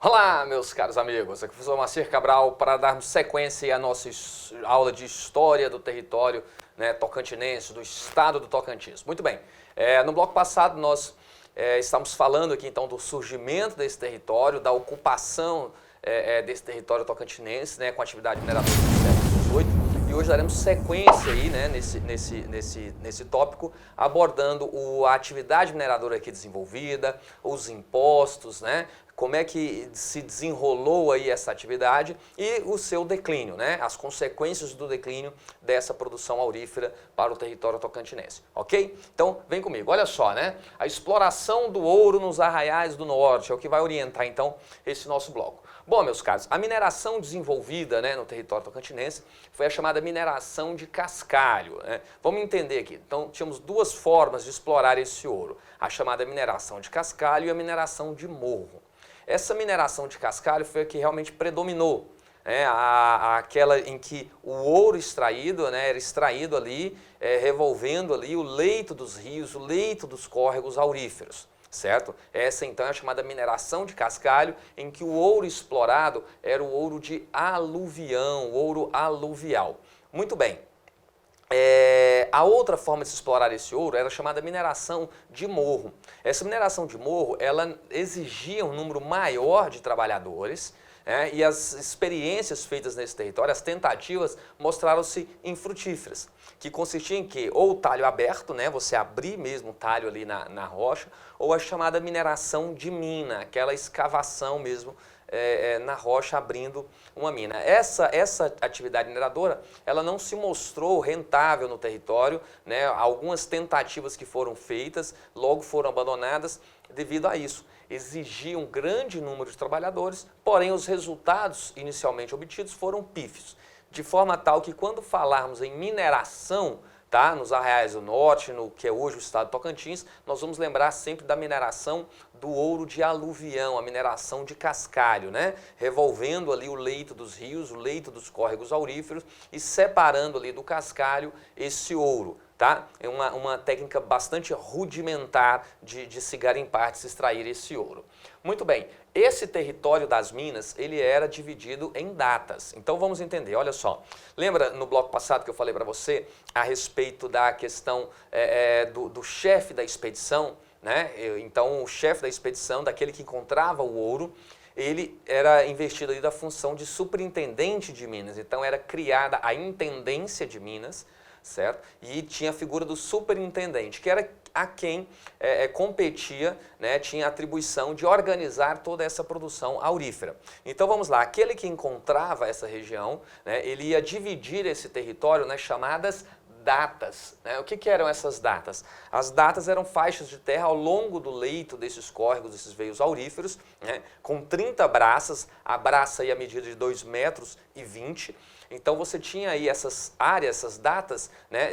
Olá, meus caros amigos, aqui é o professor Macir Cabral para darmos sequência à nossa aula de História do Território, tocantinense, do Estado do Tocantins. Muito bem, no bloco passado nós estamos falando aqui então do surgimento desse território, da ocupação desse território tocantinense, com a atividade mineradora do século XVIII. E hoje daremos sequência aí, nesse tópico, abordando a atividade mineradora aqui desenvolvida, os impostos, como é que se desenrolou aí essa atividade e o seu declínio, as consequências do declínio dessa produção aurífera para o território tocantinense, ok? Então, vem comigo, olha só, a exploração do ouro nos arraiais do norte é o que vai orientar, então, esse nosso bloco. Bom, meus caros, a mineração desenvolvida no território tocantinense foi a chamada mineração de cascalho. Vamos entender aqui. Então, tínhamos duas formas de explorar esse ouro. A chamada mineração de cascalho e a mineração de morro. Essa mineração de cascalho foi a que realmente predominou. Aquela em que o ouro extraído era extraído ali, revolvendo ali o leito dos rios, o leito dos córregos auríferos. Certo? Essa então é a chamada mineração de cascalho, em que o ouro explorado era o ouro de aluvião, o ouro aluvial. Muito bem. A outra forma de se explorar esse ouro era a chamada mineração de morro. Essa mineração de morro, ela exigia um número maior de trabalhadores, e as experiências feitas nesse território, as tentativas, mostraram-se infrutíferas, que consistia em que ou o talho aberto, você abrir mesmo o talho ali na rocha, ou a chamada mineração de mina, aquela escavação mesmo na rocha abrindo uma mina. Essa atividade mineradora, ela não se mostrou rentável no território, algumas tentativas que foram feitas logo foram abandonadas devido a isso. Exigia um grande número de trabalhadores, porém os resultados inicialmente obtidos foram pífios, de forma tal que quando falarmos em mineração, nos arraiais do norte, no que é hoje o estado de Tocantins, nós vamos lembrar sempre da mineração do ouro de aluvião, a mineração de cascalho, revolvendo ali o leito dos rios, o leito dos córregos auríferos e separando ali do cascalho esse ouro. É uma técnica bastante rudimentar de se garimpar, de se extrair esse ouro. Muito bem, esse território das minas, ele era dividido em datas. Então vamos entender, olha só. Lembra no bloco passado que eu falei para você a respeito da questão do chefe da expedição? Então o chefe da expedição, daquele que encontrava o ouro, ele era investido ali da função de superintendente de Minas. Então era criada a intendência de Minas, certo? E tinha a figura do superintendente, que era a quem competia, tinha a atribuição de organizar toda essa produção aurífera. Então vamos lá, aquele que encontrava essa região, ele ia dividir esse território nas chamadas datas. O que eram essas datas? As datas eram faixas de terra ao longo do leito desses córregos, desses veios auríferos, com 30 braças, a braça ia a medida de 2,20 metros. Então você tinha aí essas áreas, essas datas,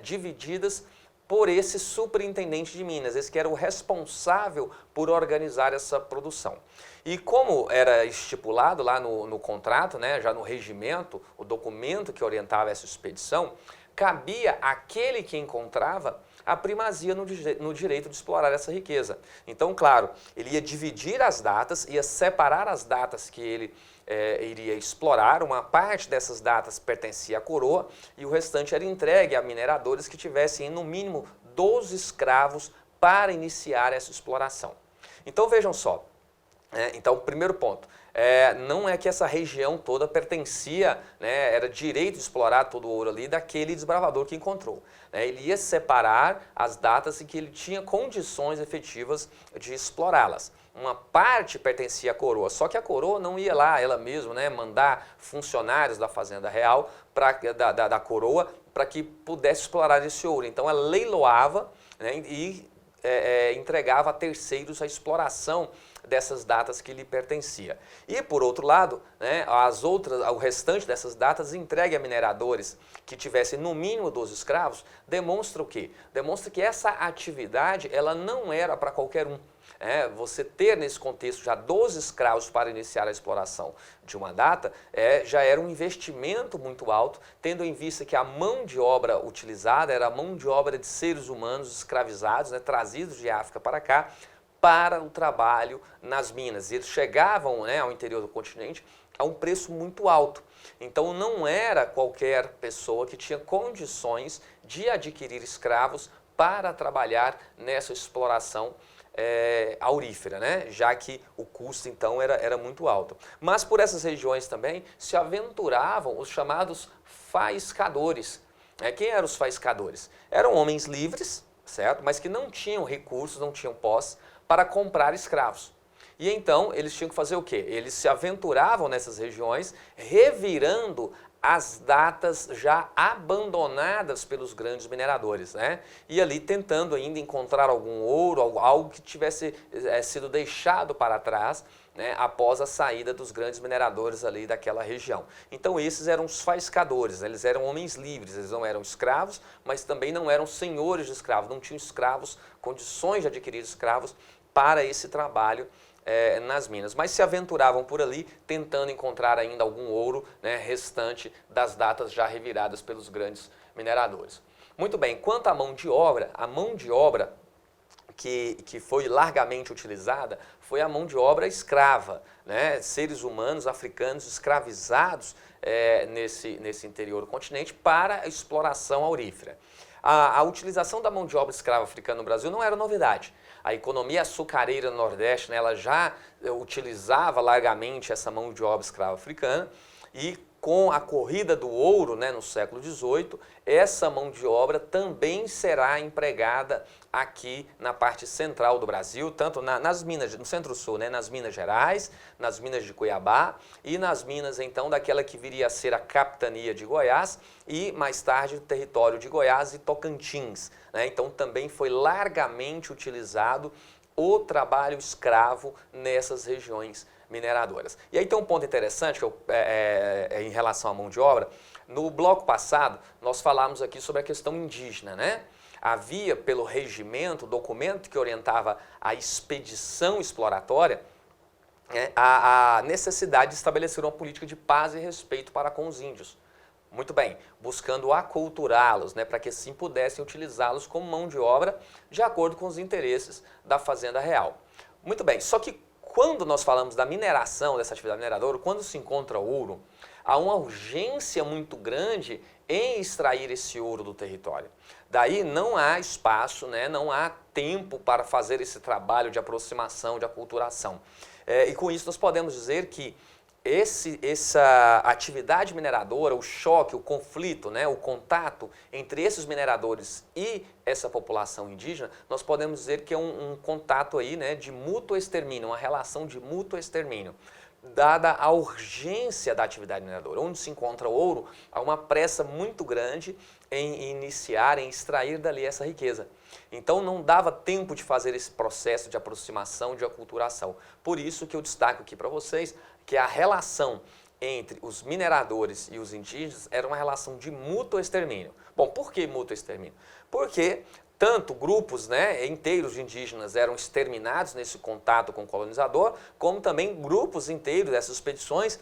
divididas por esse superintendente de Minas, esse que era o responsável por organizar essa produção. E como era estipulado lá no contrato, já no regimento, o documento que orientava essa expedição, cabia àquele que encontrava a primazia no direito de explorar essa riqueza. Então, claro, ele ia dividir as datas, ia separar as datas que ele iria explorar, uma parte dessas datas pertencia à coroa e o restante era entregue a mineradores que tivessem no mínimo 12 escravos para iniciar essa exploração. Então vejam só, então primeiro ponto, não é que essa região toda pertencia, era direito de explorar todo o ouro ali daquele desbravador que encontrou. Ele ia separar as datas em que ele tinha condições efetivas de explorá-las. Uma parte pertencia à coroa, só que a coroa não ia lá, ela mesma, mandar funcionários da Fazenda Real, da coroa, para que pudesse explorar esse ouro. Então ela leiloava e entregava a terceiros a exploração dessas datas que lhe pertencia. E, por outro lado, o restante dessas datas entregue a mineradores que tivessem no mínimo 12 escravos, demonstra o quê? Demonstra que essa atividade ela não era para qualquer um. Você ter nesse contexto já 12 escravos para iniciar a exploração de uma data já era um investimento muito alto, tendo em vista que a mão de obra utilizada era a mão de obra de seres humanos escravizados, trazidos de África para cá, para o trabalho nas minas. E eles chegavam, né, ao interior do continente a um preço muito alto. Então não era qualquer pessoa que tinha condições de adquirir escravos para trabalhar nessa exploração aurífera, né? Já que o custo então era muito alto. Mas por essas regiões também se aventuravam os chamados faiscadores. Quem eram os faiscadores? Eram homens livres, certo? Mas que não tinham recursos, não tinham posse para comprar escravos. E então eles tinham que fazer o quê? Eles se aventuravam nessas regiões, revirando as datas já abandonadas pelos grandes mineradores, né? E ali tentando ainda encontrar algum ouro, algo que tivesse sido deixado para trás, né, após a saída dos grandes mineradores ali daquela região. Então esses eram os faiscadores, né? Eles eram homens livres, eles não eram escravos, mas também não eram senhores de escravos, não tinham escravos, condições de adquirir escravos para esse trabalho nas minas, mas se aventuravam por ali tentando encontrar ainda algum ouro, né, restante das datas já reviradas pelos grandes mineradores. Muito bem, quanto à mão de obra, que foi largamente utilizada foi a mão de obra escrava, né, seres humanos africanos escravizados nesse interior do continente para a exploração aurífera. A utilização da mão de obra escrava africana no Brasil não era novidade. A economia açucareira no Nordeste, né, ela já utilizava largamente essa mão de obra escrava africana e com a corrida do ouro, né, no século XVIII, essa mão de obra também será empregada aqui na parte central do Brasil, tanto nas minas, no Centro-Sul, né, nas Minas Gerais, nas minas de Cuiabá e nas minas, então, daquela que viria a ser a capitania de Goiás e, mais tarde, o território de Goiás e Tocantins, né? Então, também foi largamente utilizado o trabalho escravo nessas regiões mineradoras. E aí tem um ponto interessante em relação à mão de obra. No bloco passado, nós falamos aqui sobre a questão indígena, né? Havia, pelo regimento, documento que orientava a expedição exploratória, a necessidade de estabelecer uma política de paz e respeito para com os índios. Muito bem, buscando aculturá-los, né, para que assim pudessem utilizá-los como mão de obra de acordo com os interesses da Fazenda Real. Muito bem, só que quando nós falamos da mineração, dessa atividade mineradora, quando se encontra ouro, há uma urgência muito grande em extrair esse ouro do território. Daí não há espaço, né, não há tempo para fazer esse trabalho de aproximação, de aculturação. E com isso nós podemos dizer que essa atividade mineradora, o choque, o conflito, né, o contato entre esses mineradores e essa população indígena, nós podemos dizer que é um contato aí, né, de mútuo extermínio, uma relação de mútuo extermínio. Dada a urgência da atividade mineradora, onde se encontra ouro, há uma pressa muito grande em iniciar, em extrair dali essa riqueza. Então não dava tempo de fazer esse processo de aproximação, de aculturação. Por isso que eu destaco aqui para vocês que a relação entre os mineradores e os indígenas era uma relação de mútuo extermínio. Bom, por que mútuo extermínio? Porque tanto grupos, né, inteiros de indígenas eram exterminados nesse contato com o colonizador, como também grupos inteiros dessas expedições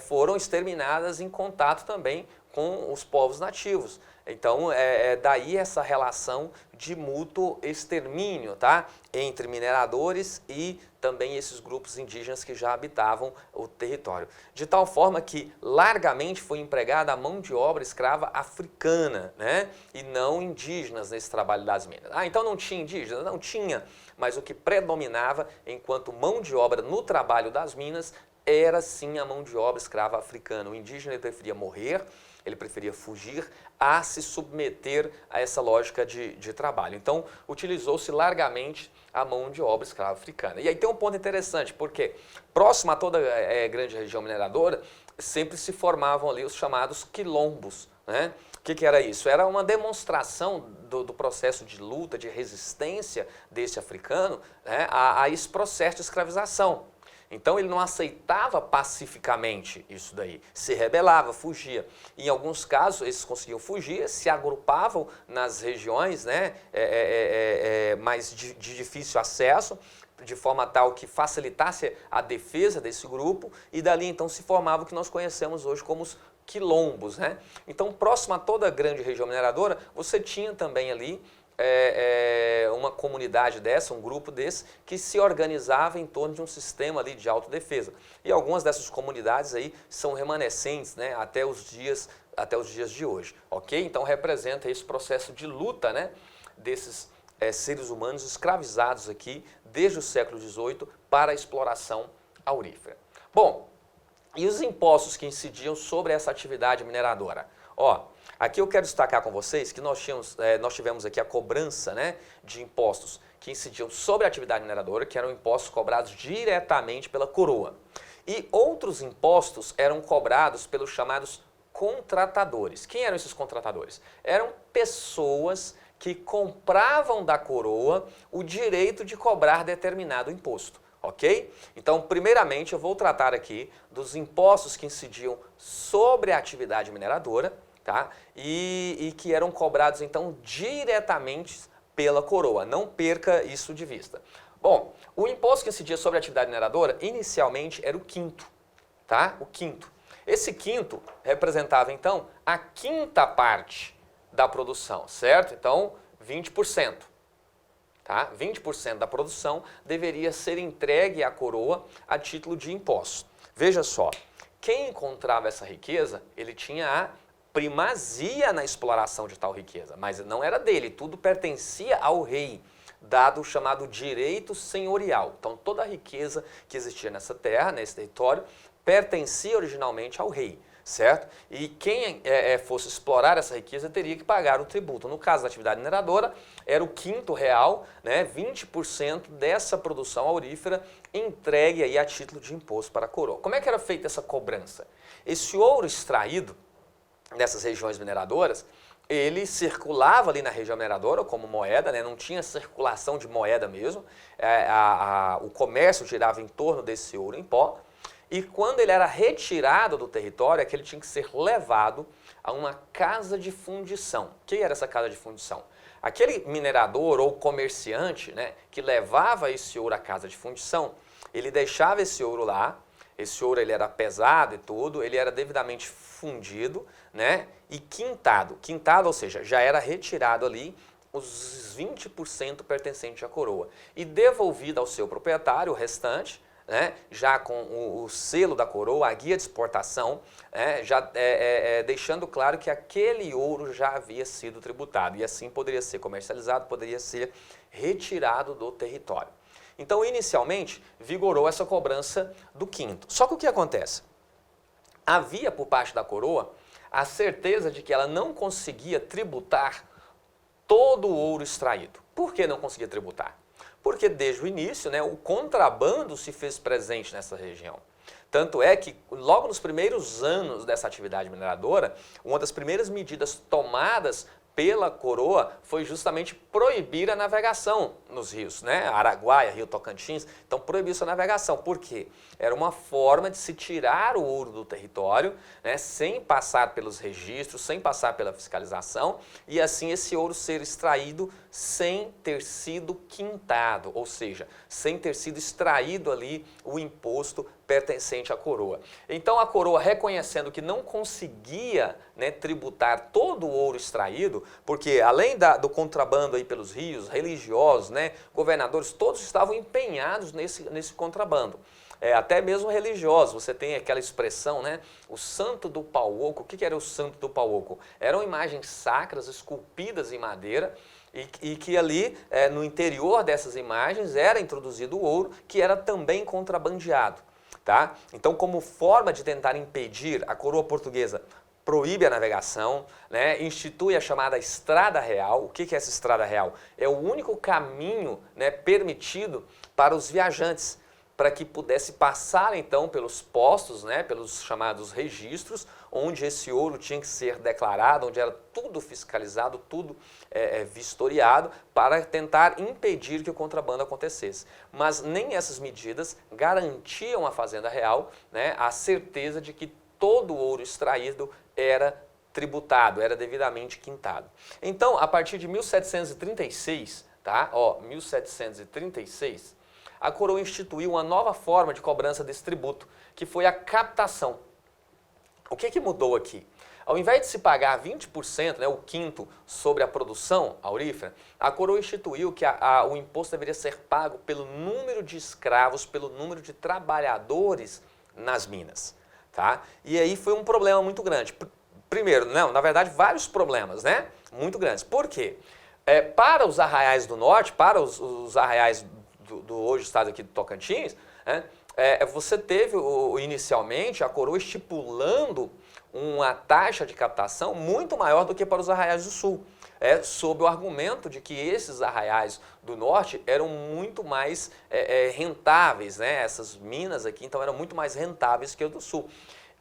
foram exterminadas em contato também com os povos nativos. Então, daí essa relação de mútuo extermínio, tá? Entre mineradores e também esses grupos indígenas que já habitavam o território. De tal forma que largamente foi empregada a mão de obra escrava africana, né? E não indígenas nesse trabalho das minas. Então não tinha indígenas? Não tinha, mas o que predominava enquanto mão de obra no trabalho das minas era sim a mão de obra escrava africana. O indígena ele preferia morrer, ele preferia fugir a se submeter a essa lógica de trabalho. Então, utilizou-se largamente a mão de obra escrava africana. E aí tem um ponto interessante, porque próximo a toda a grande região mineradora, sempre se formavam ali os chamados quilombos, né? O que era isso? Era uma demonstração do processo de luta, de resistência desse africano, né, a esse processo de escravização. Então ele não aceitava pacificamente isso daí, se rebelava, fugia. Em alguns casos eles conseguiam fugir, se agrupavam nas regiões, né, mais de difícil acesso, de forma tal que facilitasse a defesa desse grupo e dali então se formava o que nós conhecemos hoje como os quilombos, né? Então próximo a toda a grande região mineradora você tinha também ali uma comunidade dessa, um grupo desse, que se organizava em torno de um sistema ali de autodefesa. E algumas dessas comunidades aí são remanescentes, né, até os dias de hoje, ok? Então representa esse processo de luta, né, desses seres humanos escravizados aqui desde o século XVIII para a exploração aurífera. Bom, e os impostos que incidiam sobre essa atividade mineradora? Ó, aqui eu quero destacar com vocês que nós tivemos aqui a cobrança, né, de impostos que incidiam sobre a atividade mineradora, que eram impostos cobrados diretamente pela coroa. E outros impostos eram cobrados pelos chamados contratadores. Quem eram esses contratadores? Eram pessoas que compravam da coroa o direito de cobrar determinado imposto. Ok? Então, primeiramente, eu vou tratar aqui dos impostos que incidiam sobre a atividade mineradora, tá? E que eram cobrados, então, diretamente pela coroa. Não perca isso de vista. Bom, o imposto que incidia sobre a atividade mineradora, inicialmente, era o quinto, tá? O quinto. Esse quinto representava, então, a quinta parte da produção, certo? Então, 20%. Tá? 20% da produção deveria ser entregue à coroa a título de imposto. Veja só, quem encontrava essa riqueza, ele tinha a primazia na exploração de tal riqueza, mas não era dele, tudo pertencia ao rei, dado o chamado direito senhorial. Então toda a riqueza que existia nessa terra, nesse território, pertencia originalmente ao rei. Certo? E quem fosse explorar essa riqueza teria que pagar o tributo. No caso da atividade mineradora, era o quinto real, né, 20% dessa produção aurífera entregue aí a título de imposto para a coroa. Como é que era feita essa cobrança? Esse ouro extraído nessas regiões mineradoras, ele circulava ali na região mineradora como moeda, né, não tinha circulação de moeda mesmo, o comércio girava em torno desse ouro em pó. E quando ele era retirado do território, é que ele tinha que ser levado a uma casa de fundição. O que era essa casa de fundição? Aquele minerador ou comerciante, né, que levava esse ouro à casa de fundição, ele deixava esse ouro lá, esse ouro ele era pesado e tudo, ele era devidamente fundido, né, e quintado. Quintado, ou seja, já era retirado ali os 20% pertencentes à coroa e devolvido ao seu proprietário, o restante, né, já com o selo da coroa, a guia de exportação, já deixando claro que aquele ouro já havia sido tributado e assim poderia ser comercializado, poderia ser retirado do território. Então, inicialmente, vigorou essa cobrança do quinto. Só que o que acontece? Havia por parte da coroa a certeza de que ela não conseguia tributar todo o ouro extraído. Por que não conseguia tributar? Porque desde o início, né, o contrabando se fez presente nessa região. Tanto é que logo nos primeiros anos dessa atividade mineradora, uma das primeiras medidas tomadas pela coroa foi justamente proibir a navegação nos rios, né? Araguaia, Rio Tocantins, então proibiu essa navegação. Por quê? Era uma forma de se tirar o ouro do território, né, sem passar pelos registros, sem passar pela fiscalização, e assim esse ouro ser extraído sem ter sido quintado, ou seja, sem ter sido extraído ali o imposto pertencente à coroa. Então a coroa, reconhecendo que não conseguia, né, tributar todo o ouro extraído, porque além do contrabando aí pelos rios, religiosos, né, governadores, todos estavam empenhados nesse contrabando. Até mesmo religiosos, você tem aquela expressão, né, o santo do pau oco. O que era o santo do pau oco? Eram imagens sacras esculpidas em madeira, e que ali, no interior dessas imagens, era introduzido o ouro, que era também contrabandeado. Tá? Então, como forma de tentar impedir, a coroa portuguesa proíbe a navegação, né, institui a chamada Estrada Real. O que é essa Estrada Real? É o único caminho, né, permitido para os viajantes, para que pudesse passar então pelos postos, né, pelos chamados registros, onde esse ouro tinha que ser declarado, onde era tudo fiscalizado, tudo vistoriado, para tentar impedir que o contrabando acontecesse. Mas nem essas medidas garantiam à Fazenda Real, né, a certeza de que todo o ouro extraído era tributado, era devidamente quintado. Então, a partir de 1736, tá? 1736, a coroa instituiu uma nova forma de cobrança desse tributo, que foi a captação. O que mudou aqui? Ao invés de se pagar 20%, né, o quinto, sobre a produção aurífera, a coroa instituiu que o imposto deveria ser pago pelo número de escravos, pelo número de trabalhadores nas minas. Tá? E aí foi um problema muito grande. Primeiro, não, na verdade, vários problemas, né? Muito grandes. Por quê? Para os arraiais do norte, para os arraiais do hoje estado aqui do Tocantins, né, você teve inicialmente a coroa estipulando uma taxa de captação muito maior do que para os arraiais do sul, sob o argumento de que esses arraiais do norte eram muito mais rentáveis, né? Essas minas aqui então eram muito mais rentáveis que os do sul.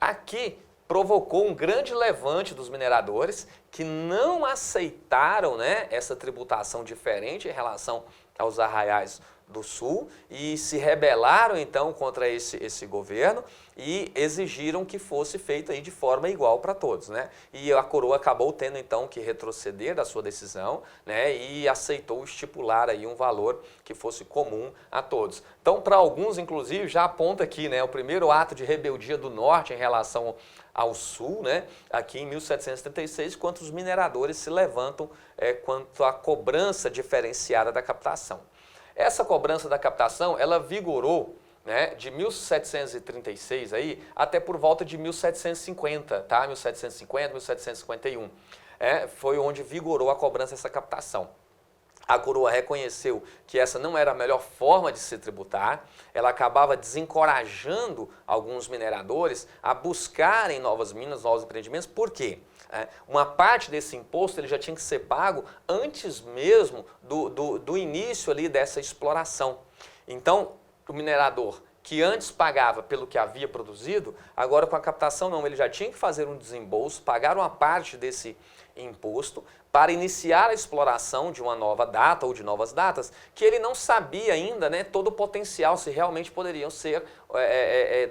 Aqui provocou um grande levante dos mineradores que não aceitaram, né, essa tributação diferente em relação aos arraiais do sul e se rebelaram então contra esse governo e exigiram que fosse feito aí de forma igual para todos, né? E a coroa acabou tendo então que retroceder da sua decisão, né, e aceitou estipular aí um valor que fosse comum a todos. Então, para alguns inclusive já aponta aqui, né, o primeiro ato de rebeldia do norte em relação ao sul, né, aqui em 1736, quando os mineradores se levantam quanto à cobrança diferenciada da captação. Essa cobrança da captação, ela vigorou, né, de 1736 aí, até por volta de 1750, tá? 1750, 1751. Foi onde vigorou a cobrança dessa captação. A coroa reconheceu que essa não era a melhor forma de se tributar, ela acabava desencorajando alguns mineradores a buscarem novas minas, novos empreendimentos. Por quê? Uma parte desse imposto ele já tinha que ser pago antes mesmo do início ali dessa exploração. Então, o minerador que antes pagava pelo que havia produzido, agora com a captação não, ele já tinha que fazer um desembolso, pagar uma parte desse imposto para iniciar a exploração de uma nova data ou de novas datas, que ele não sabia ainda, né, todo o potencial, se realmente poderiam ser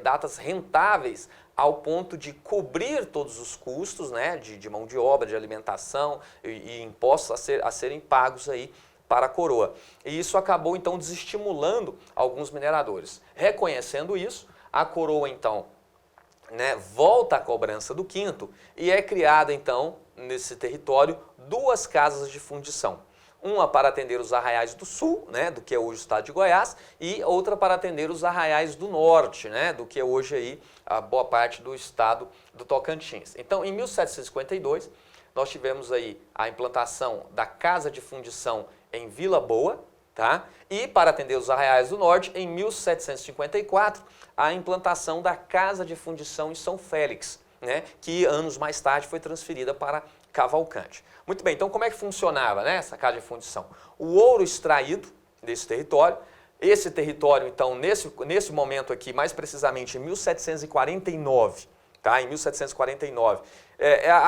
datas rentáveis ao ponto de cobrir todos os custos, né, de mão de obra, de alimentação e impostos a serem pagos aí para a coroa. E isso acabou então desestimulando alguns mineradores. Reconhecendo isso, a coroa então, né, volta à cobrança do quinto e é criada então nesse território duas casas de fundição. Uma para atender os arraiais do sul, né, do que é hoje o estado de Goiás, e outra para atender os arraiais do norte, né, do que é hoje aí a boa parte do estado do Tocantins. Então, em 1752, nós tivemos aí a implantação da casa de fundição em Vila Boa, tá? E para atender os arraiais do norte, em 1754, a implantação da casa de fundição em São Félix, né, que anos mais tarde foi transferida para Cavalcante. Muito bem, então como é que funcionava, né, essa casa de fundição? O ouro extraído desse território, esse território então nesse momento aqui, mais precisamente em 1749, tá? Em 1749,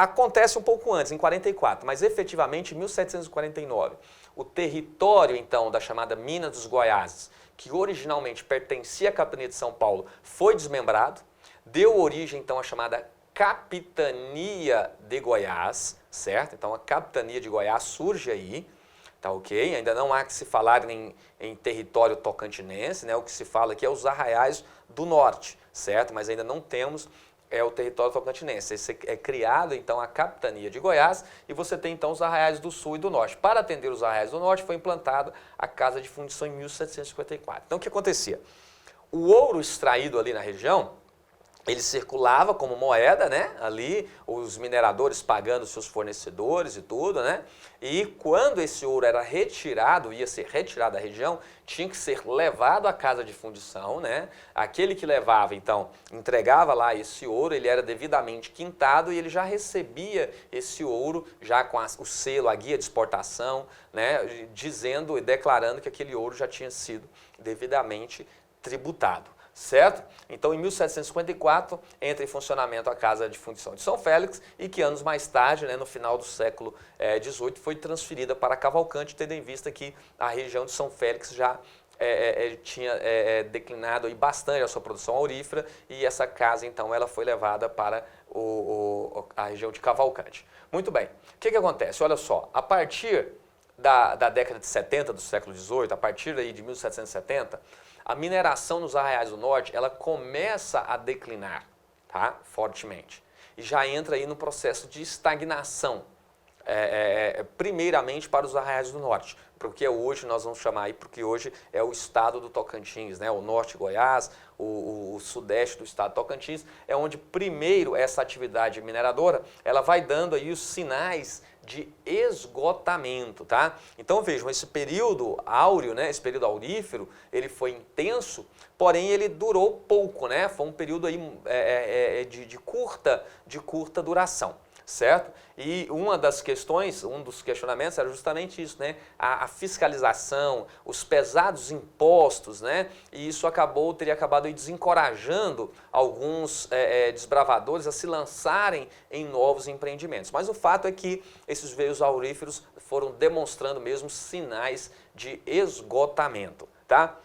acontece um pouco antes, em 44, mas efetivamente em 1749, o território então da chamada Minas dos Goiáses, que originalmente pertencia à capitania de São Paulo, foi desmembrado, deu origem então à chamada Capitania de Goiás, certo? Então a Capitania de Goiás surge aí, tá ok? Ainda não há que se falar em território tocantinense, né? O que se fala aqui é os arraiais do norte, certo? Mas ainda não temos o território tocantinense. Esse é criado então a Capitania de Goiás e você tem então os arraiais do sul e do norte. Para atender os arraiais do norte foi implantada a Casa de Fundição em 1754. Então o que acontecia? O ouro extraído ali na região, ele circulava como moeda, né? Ali os mineradores pagando seus fornecedores e tudo, né? E quando esse ouro era retirado, ia ser retirado da região, tinha que ser levado à casa de fundição, né? Aquele que levava, então, entregava lá esse ouro, ele era devidamente quintado e ele já recebia esse ouro já com o selo, a guia de exportação, né? Dizendo e declarando que aquele ouro já tinha sido devidamente tributado. Certo? Então, em 1754, entra em funcionamento a Casa de Fundição de São Félix e que anos mais tarde, né, no final do século XVIII, foi transferida para Cavalcante, tendo em vista que a região de São Félix já tinha declinado aí bastante a sua produção aurífera e essa casa, então, ela foi levada para a região de Cavalcante. Muito bem. O que acontece? Olha só, a partir da década de 70 do século XVIII, a partir aí de 1770, a mineração nos arraiais do norte, ela começa a declinar, tá? Fortemente. e já entra aí no processo de estagnação. Primeiramente para os Arraiais do Norte, porque hoje nós vamos chamar aí, porque hoje é o estado do Tocantins, né? O norte de Goiás, o sudeste do estado do Tocantins, é onde primeiro essa atividade mineradora, ela vai dando aí os sinais de esgotamento, tá? Então vejam, esse período áureo, né? Esse período aurífero, ele foi intenso, porém ele durou pouco, né? Foi um período aí de curta duração. Certo? E uma das questões, um dos questionamentos era justamente isso, né? A fiscalização, os pesados impostos, né? E isso teria acabado aí desencorajando alguns desbravadores a se lançarem em novos empreendimentos. Mas o fato é que esses veios auríferos foram demonstrando mesmo sinais de esgotamento, tá?